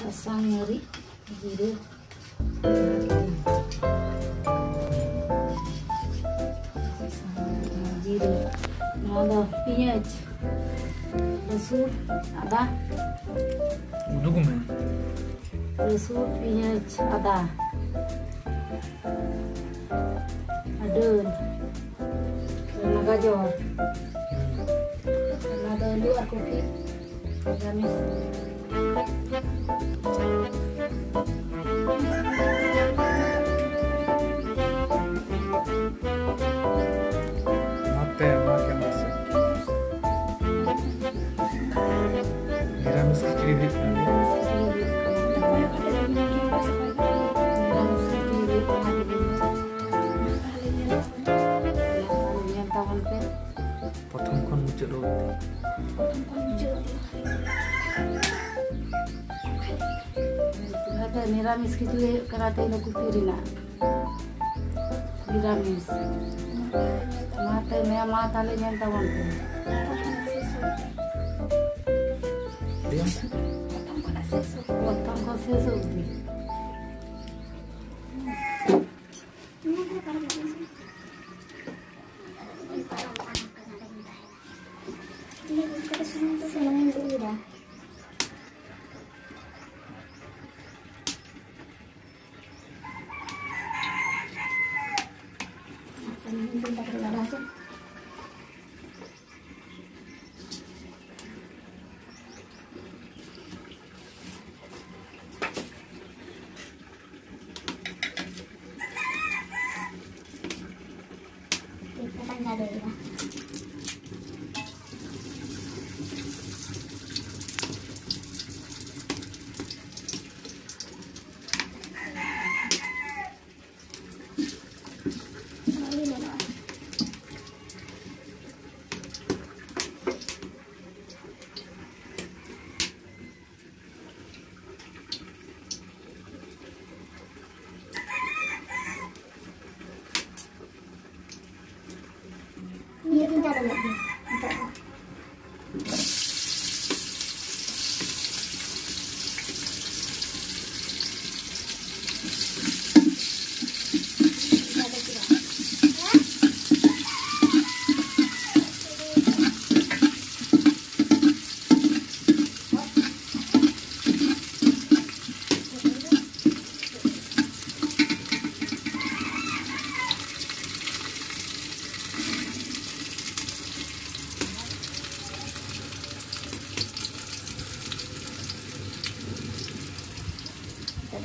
Asam ngeri, jiru, jiru, ada pinyaj, lasuन, ada, lasuन, pinyaj, ada, adun, nagajor, ada luar kopi, gamis. makan masuk. Miramis kecil itu. Potong kon muncul roti. Ada miramis kecil karate no kupirina. Miramis. Mata me mata le nyanta wantu. Dia Potong ko sesu di. Ini tinggal lagi.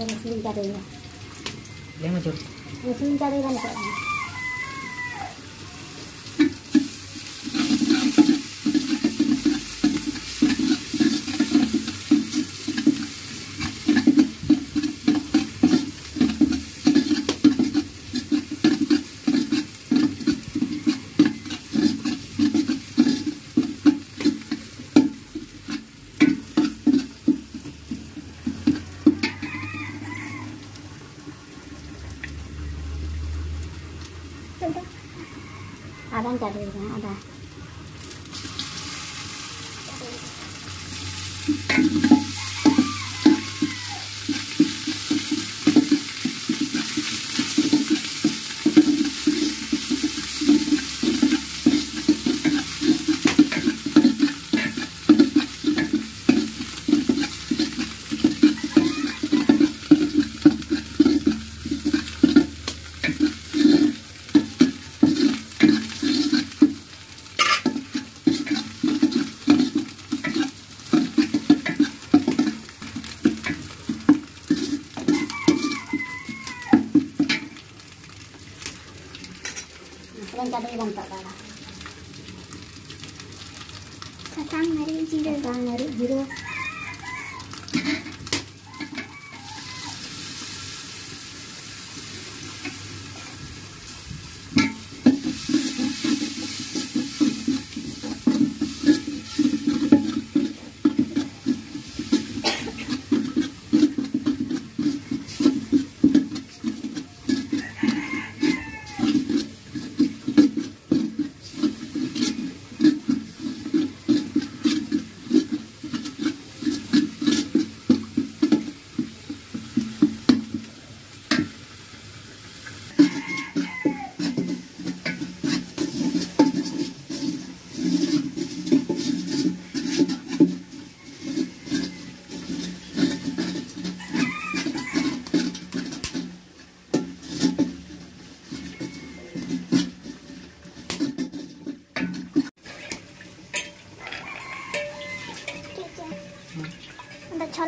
Mesin caranya. Yang macam. Mesin caranya kan. Ada caranya ada. Kadang bantak darah. Kasang hari jiru.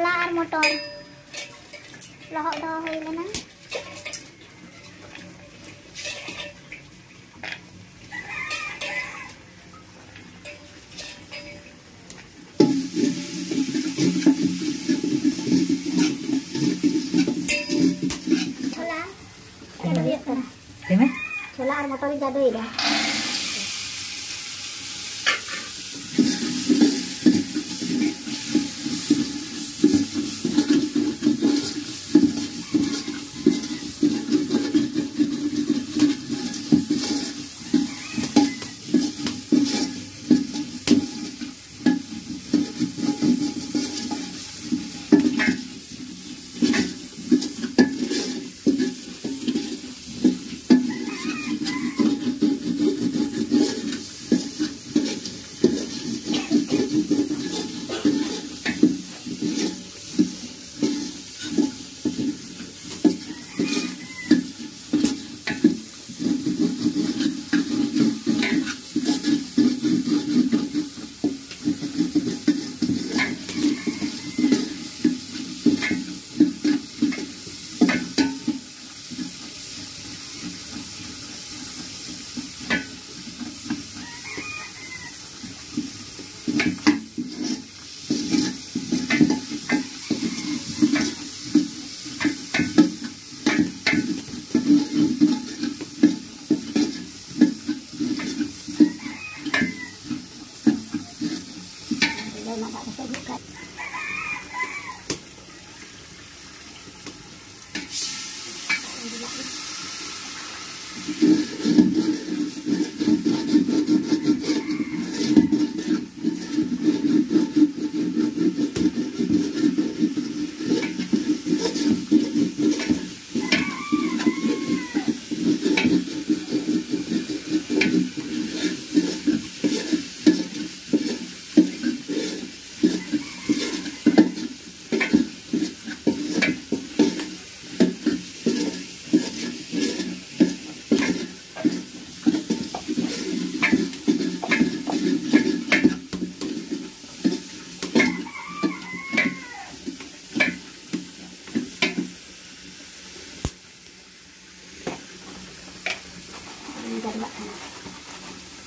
Chola ar motor. Lohok doh hoy lena. Chola. Ada lihat kan? Ini? Chola ar motor jadoi dah.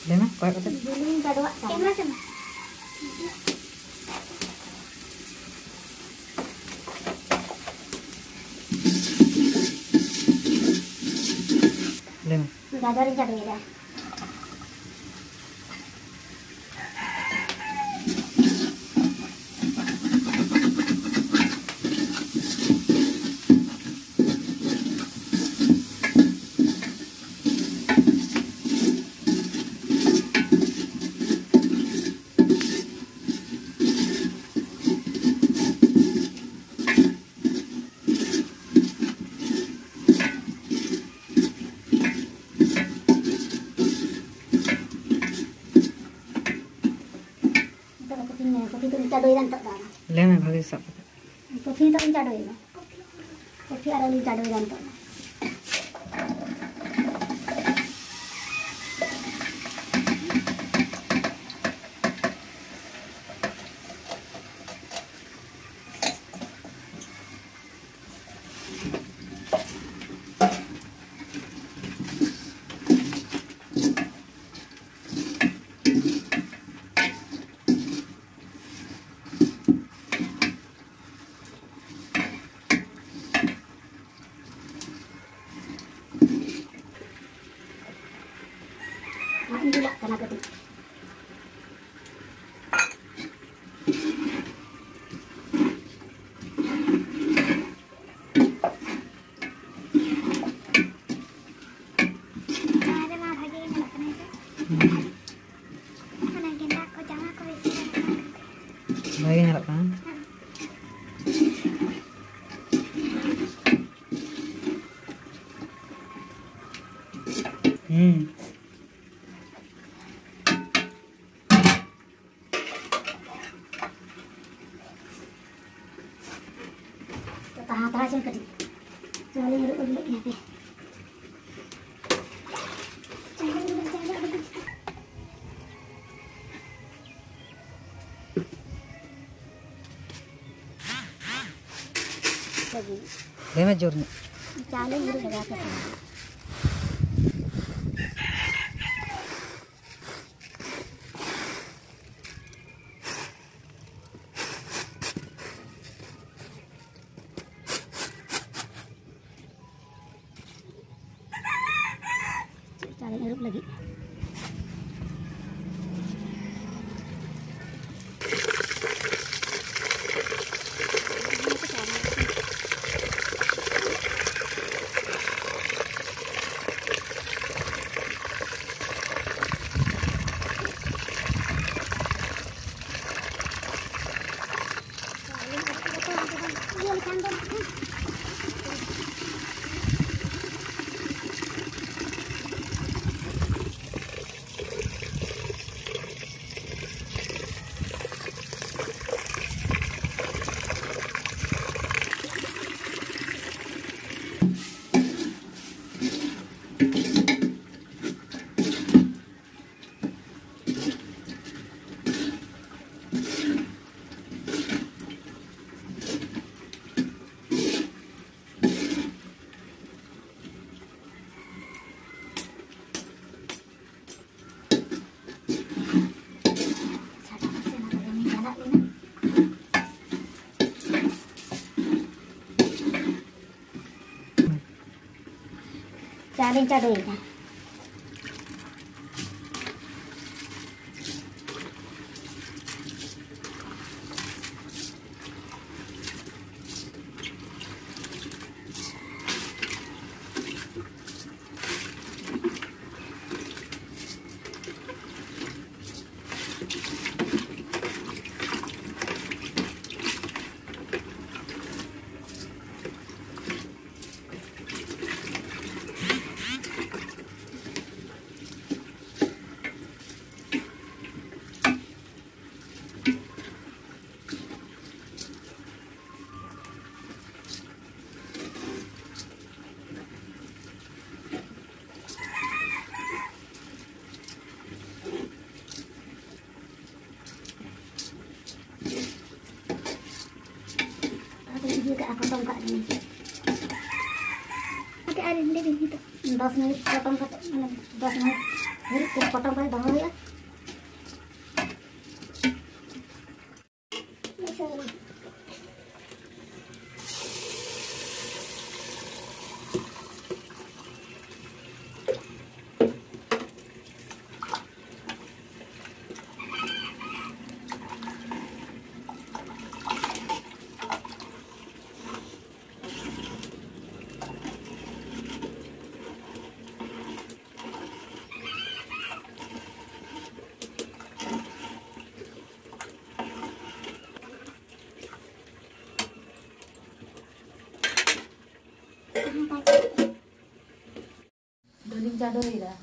Lena, kau kata. Ini jadoi kan? Ini macam. Lena. Jadoi dah. Kopi tu jadoi dan tak dah. Lena bagi sab. Kopi tu jadoi dah. Kopi ada li jadoi dan tak. Makin gila karena ketik. Ada lah lagi ini nak kena sih. Mana kita aku jangan aku isi. Lagi nyala kan? Tahan aja ketik. Jangan dulu ya, Teh. ऐसा भी दे में जोरने चाले मुझे लगा के चाले रुक लगी चाले चाडो ini juga aku tongkat ini. Pakai air ini gitu. 10 menit potong 10 menit. Jadi potong kan dahulu ya. Doling jado ira.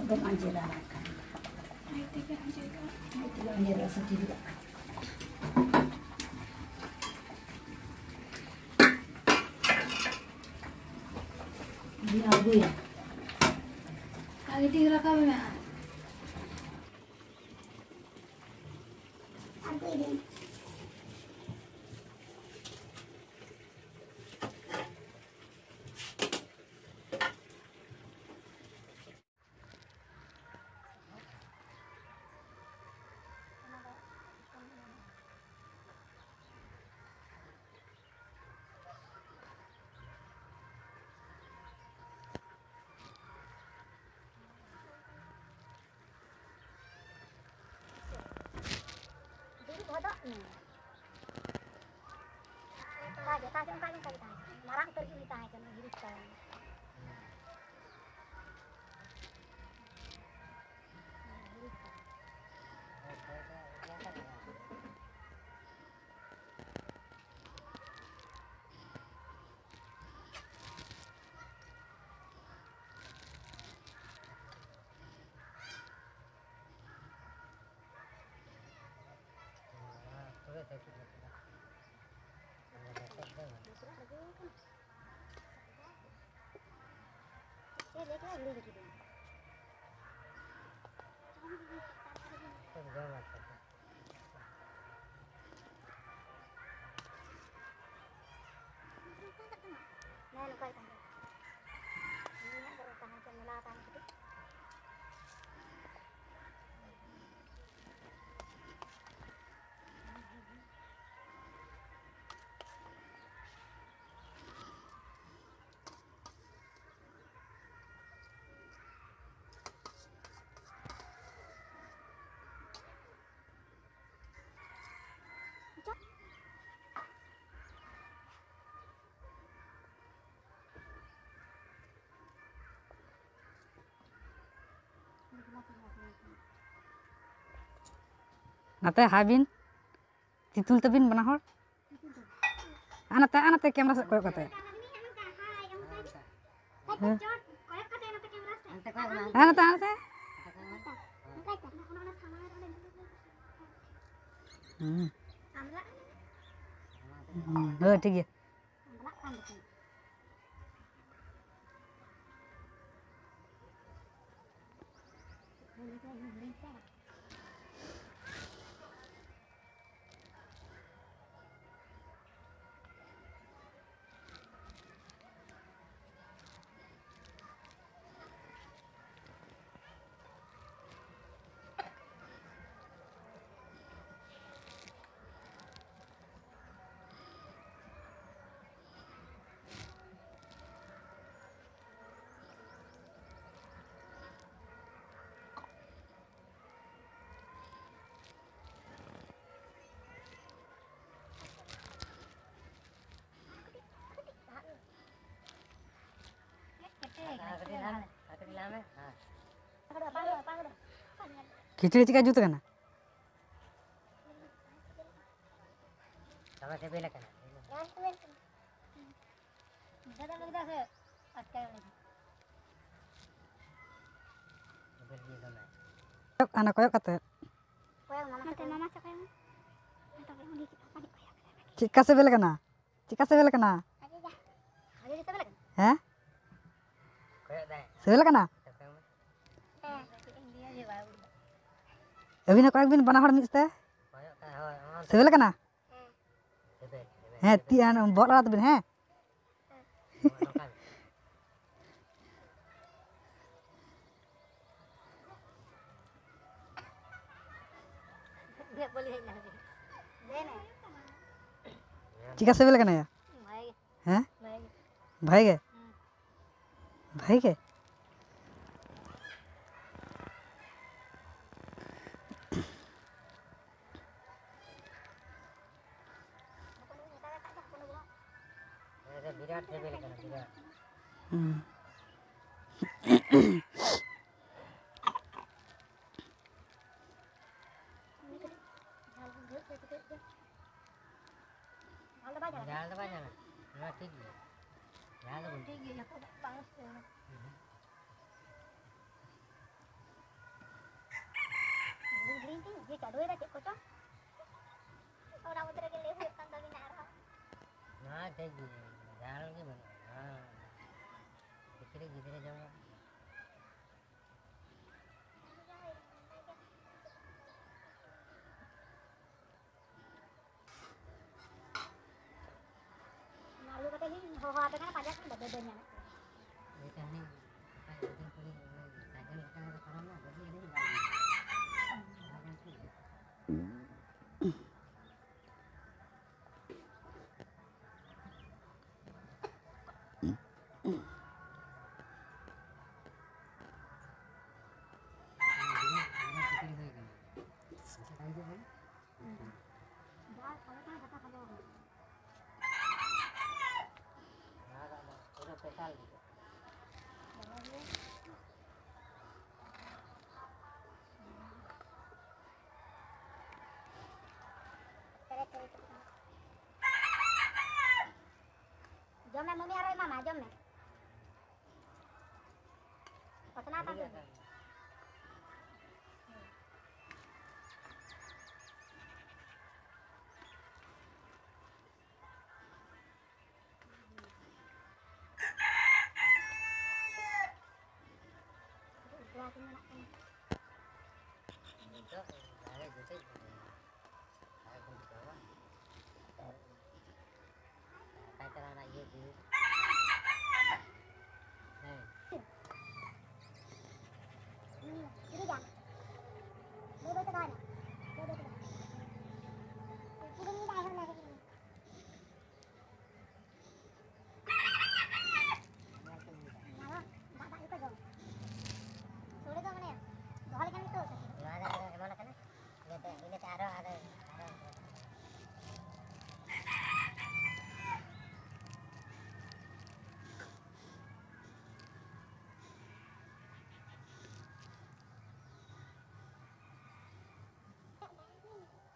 Dan anjela kan. Itu anjela sendiri. Ini abu ya. Kali tiga kami ya. Aku ini. Nate habin titul tabin bana hor anate kamera set koyok kate anate ठीक है खिचड़ी चिका जुत करना sama saya bela kan anak koyok kate चिका से बेल करना हैं sebel kana अभी ना कोई बना हड़ मिसते sebel kana हैं तियान बोल रहा तो बिन हैं चिका sebel kana ya हैं भाई के virat saya bela kan virat jalan banyak nggak tinggi jalan tinggi ya kok panas Linting dia cadoy dah cek kocok. Orang udah lagi lewat kan tadi nara. Nah, tinggi jalan ke mana? Nah, gitu jalan. Malu kata ni, hawa apa kan pajak kan bedanya. Ini nih, apa yang kulit tajam kita ada karena jadi ini lagi. Jom na mami aroy mama jom na. Patna ta. Dua aku nak kan. Itu saya gitu. Saya pun bawa. Kayak celana gitu. Nih. Ini jam. Dua tu kan. Dua tu. Ini dah yang nak ini. Nama, tak itu jom. Sulit tu mana ya? Dua kali kan itu. Ada mana kan? Ini ada.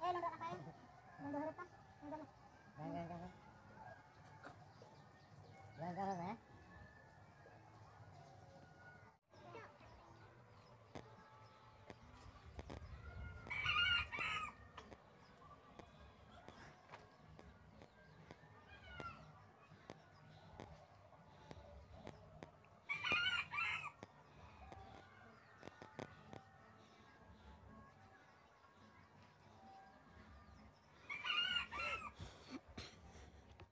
Nombor apa ya? Nombor apa? Nombor. Jangan, eh.